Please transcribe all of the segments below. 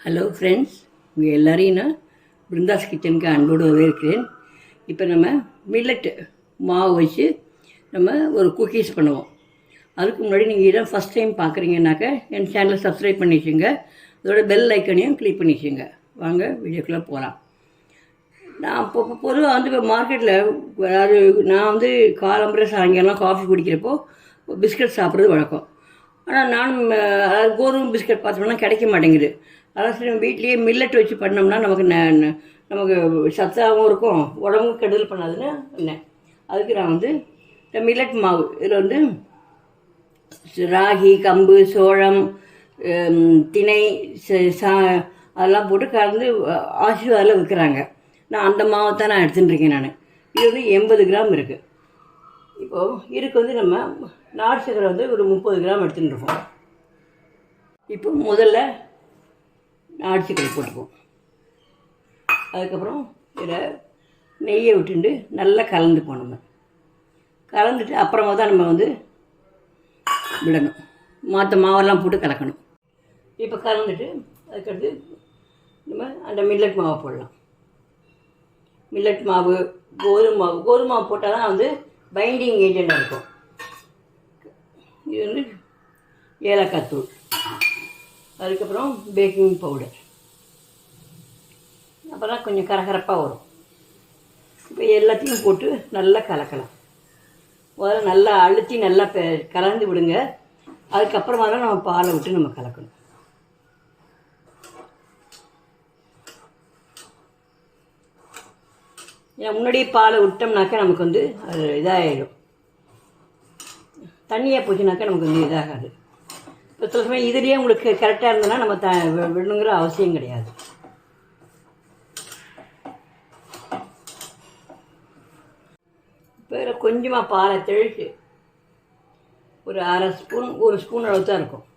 Hello friends, உங்கள் எல்லோரையும் நான் பிருந்தாஸ் கிச்சனுக்கு அன்போடு வரவேற்கிறேன். இப்போ நம்ம மில்லட் மாவு வச்சு நம்ம ஒரு குக்கீஸ் பண்ணுவோம். அதுக்கு முன்னாடி நீங்கள் இதான் ஃபஸ்ட் டைம் பார்க்குறீங்கன்னாக்க என் சேனலை சப்ஸ்கிரைப் பண்ணி வச்சுங்க. அதோட பெல் ஐக்கனையும் கிளிக் பண்ணி வச்சுங்க. வாங்க வீடியோக்குள்ளே போகலாம். நான் இப்போ பொதுவாக வந்து இப்போ மார்க்கெட்டில் அதாவது நான் வந்து காலம்பரை சாயங்காலம் காஃபி குடிக்கிறப்போ பிஸ்கட் சாப்பிட்றது வழக்கம். ஆனால் நானும் அதாவது கோதுமை பிஸ்கட் பார்த்தோம்னா கிடைக்க மாட்டேங்குது. அதான் சரி வீட்லேயே மில்லட் வச்சு பண்ணோம்னா நமக்கு சத்தாகவும் இருக்கும், உடம்புக்கு கெடுதல் பண்ணாதுன்னு என்ன. அதுக்கு நான் வந்து இந்த மில்லட் மாவு இதில் வந்து ராகி, கம்பு, சோளம், திணை, அதெல்லாம் போட்டு கலந்து ஆசீர்வாதில் விற்கிறாங்க. நான் அந்த மாவை தான் நான் எடுத்துட்டுருக்கேன். நான் இது வந்து 80 கிராம் இருக்குது. இப்போது இதுக்கு வந்து நம்ம நாட்டு சக்கரை வந்து ஒரு 30 கிராம் எடுத்துகிட்டு இருக்கோம். இப்போ முதல்ல நாட்டு சக்கரை போட்டுப்போம். அதுக்கப்புறம் இதில் நெய்யை விட்டுண்டு நல்லா கலந்துப்போம். நம்ம கலந்துட்டு அப்புறமா தான் நம்ம வந்து விடணும். மற்ற மாவெல்லாம் போட்டு கலக்கணும். இப்போ கலந்துட்டு அதுக்கடுத்து நம்ம அந்த மில்லட் மாவை போடலாம். மில்லட் மாவு, கோதுமை மாவு போட்டால் தான் வந்து பைண்டிங் ஏஜெண்டாக இருக்கும். இது வந்து ஏலக்காய் தூள், அதுக்கப்புறம் பேக்கிங் பவுடர், அப்போ தான் கொஞ்சம் கரகரப்பாக வரும். இப்போ எல்லாத்தையும் போட்டு நல்லா கலக்கலாம். முதல்ல நல்லா அழுத்தி நல்லா கலந்து விடுங்க. அதுக்கப்புறமா தான் நம்ம பாலை விட்டு நம்ம கலக்கணும். ஏன்னா முன்னாடியே பாலை விட்டோம்னாக்கா நமக்கு வந்து அது இதாகிடும். தண்ணியாக போச்சுனாக்கா நமக்கு வந்து இதாகாது. இப்போ சில சமயம் இதுலேயே உங்களுக்கு கரெக்டாக இருந்ததுன்னா நம்ம விடணுங்கிற அவசியம் கிடையாது. இப்போ இதில் கொஞ்சமாக பாலை தெளித்து ஒரு அரை ஸ்பூன், ஒரு ஸ்பூன் அளவு தான் இருக்கும்.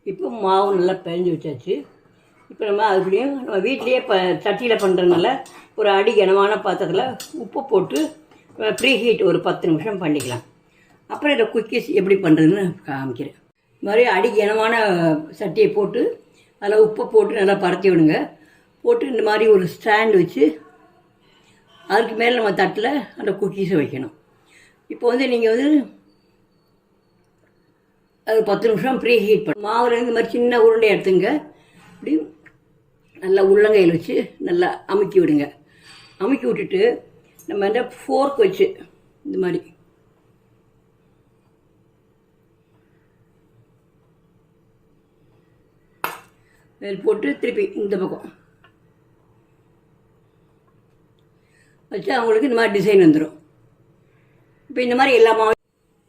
இப்போ மாவு நல்லா பிணைஞ்சி வச்சாச்சு. இப்போ நம்ம அதுலேயும் நம்ம வீட்லேயே சட்டியில் பண்ணுறதுனால ஒரு அடி கனமான பாத்திரத்தில் உப்பு போட்டு ப்ரீ ஹீட் ஒரு 10 நிமிஷம் பண்ணிக்கலாம். அப்புறம் இதை குக்கீஸ் எப்படி பண்ணுறதுன்னு காமிக்கிறேன். இது மாதிரி அடி கனமான சட்டியை போட்டு அதில் உப்பை போட்டு நல்லா பரத்தி விடுங்க. போட்டு இந்த மாதிரி ஒரு ஸ்டாண்ட் வச்சு அதுக்கு மேலே நம்ம தட்டில் அந்த குக்கீஸை வைக்கணும். இப்போ வந்து நீங்கள் வந்து அது 10 நிமிஷம் ப்ரீ ஹீட் பண்ண மாவில் இந்த மாதிரி சின்ன உருண்டை எடுத்துங்க. இப்படி நல்லா உள்ளங்கையில் வச்சு நல்லா அமுக்கி விடுங்க. அமுக்கி விட்டுட்டு நம்ம இந்த ஃபோர்க் வச்சு இந்த மாதிரி மேல் போட்டு திருப்பி இந்த பக்கம் வச்சு அவங்களுக்கு இந்த மாதிரி டிசைன் வந்துடும். இப்போ இந்த மாதிரி எல்லா மாவும்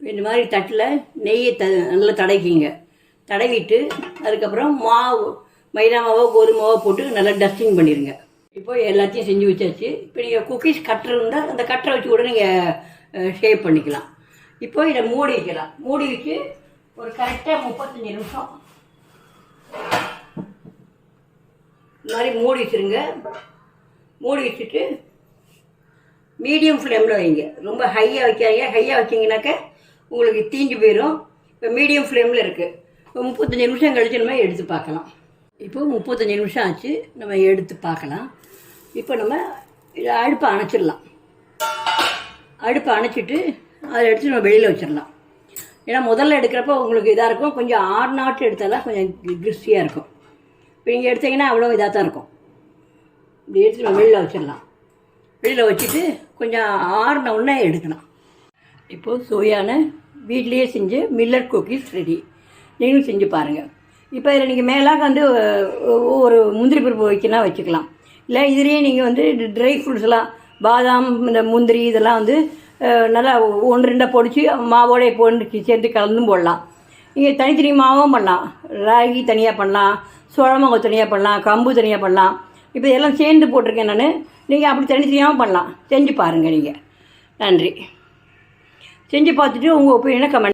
இந்த மாதிரி தட்டில் நெய்யை நல்லா தடவிக்கிங்க. தடவிட்டு அதுக்கப்புறம் மாவு, மைதா மாவோ கோதுமாவோ போட்டு நல்லா டஸ்டிங் பண்ணிடுங்க. இப்போ எல்லாத்தையும் செஞ்சு வச்சாச்சு. இப்போ நீங்கள் குக்கீஸ் கட்டர் இருந்தால் அந்த கட்டரை வச்சு கூட நீங்கள் ஷேப் பண்ணிக்கலாம். இப்போ இதை மூடி வைக்கலாம். மூடி வச்சு ஒரு கரெக்டாக 35 நிமிஷம் இந்த மாதிரி மூடி வச்சுருங்க. மூடி வச்சுட்டு மீடியம் ஃப்ளேமில் வைங்க. ரொம்ப ஹையாக வைக்காதீங்க. ஹையாக வச்சிங்கனாக்க உங்களுக்கு தீஞ்சு போயிடும். இப்போ மீடியம் ஃப்ளேமில் இருக்குது. இப்போ 35 நிமிஷம் கழிச்சு நம்ம எடுத்து பார்க்கலாம். இப்போ 35 நிமிஷம் ஆச்சு, நம்ம எடுத்து பார்க்கலாம். இப்போ நம்ம இதை அடுப்பை அணைச்சிடலாம். அடுப்பை அணைச்சிட்டு அதை எடுத்து நம்ம வெளியில் வச்சிடலாம். ஏன்னா முதல்ல எடுக்கிறப்போ உங்களுக்கு இதாக இருக்கும். கொஞ்சம் 6 நாட்டு எடுத்தால் கொஞ்சம் கிறிஸ்பியாக இருக்கும். இப்போ நீங்கள் எடுத்தீங்கன்னா அவ்வளோ இதாக தான் இருக்கும். இப்படி எடுத்து நம்ம வெளியில் வச்சிடலாம். வெளியில் வச்சுட்டு கொஞ்சம் ஆறின உடனே எடுக்கலாம். இப்போது சுவையான வீட்லேயே செஞ்ச மில்லட் குக்கீஸ் ரெடி. நீங்களும் செஞ்சு பாருங்கள். இப்போ இதில் நீங்கள் மேலாக வந்து ஒரு முந்திரி பருப்பு வைக்கலாம், வச்சுக்கலாம். இல்லை இதுலேயே நீங்கள் வந்து ட்ரை ஃப்ரூட்ஸ்லாம் பாதாம், இந்த முந்திரி இதெல்லாம் வந்து நல்லா 1-2 பொடிச்சு மாவோடைய போட்டு சேர்த்து கலந்தும் போடலாம். நீங்கள் தனித்தனி மாவும் பண்ணலாம். ராகி தனியாக பண்ணலாம், சோளமாவு தனியாக பண்ணலாம், கம்பு தனியாக பண்ணலாம். இப்போ இதெல்லாம் சேர்ந்து போட்டிருக்கேன் நான். நீங்கள் அப்படி தனித்தனியாகவும் பண்ணலாம். செஞ்சு பாருங்கள் நீங்கள். நன்றி. செஞ்சு பார்த்துட்டு உங்கள் ஒப்பீனியனை கமெண்ட்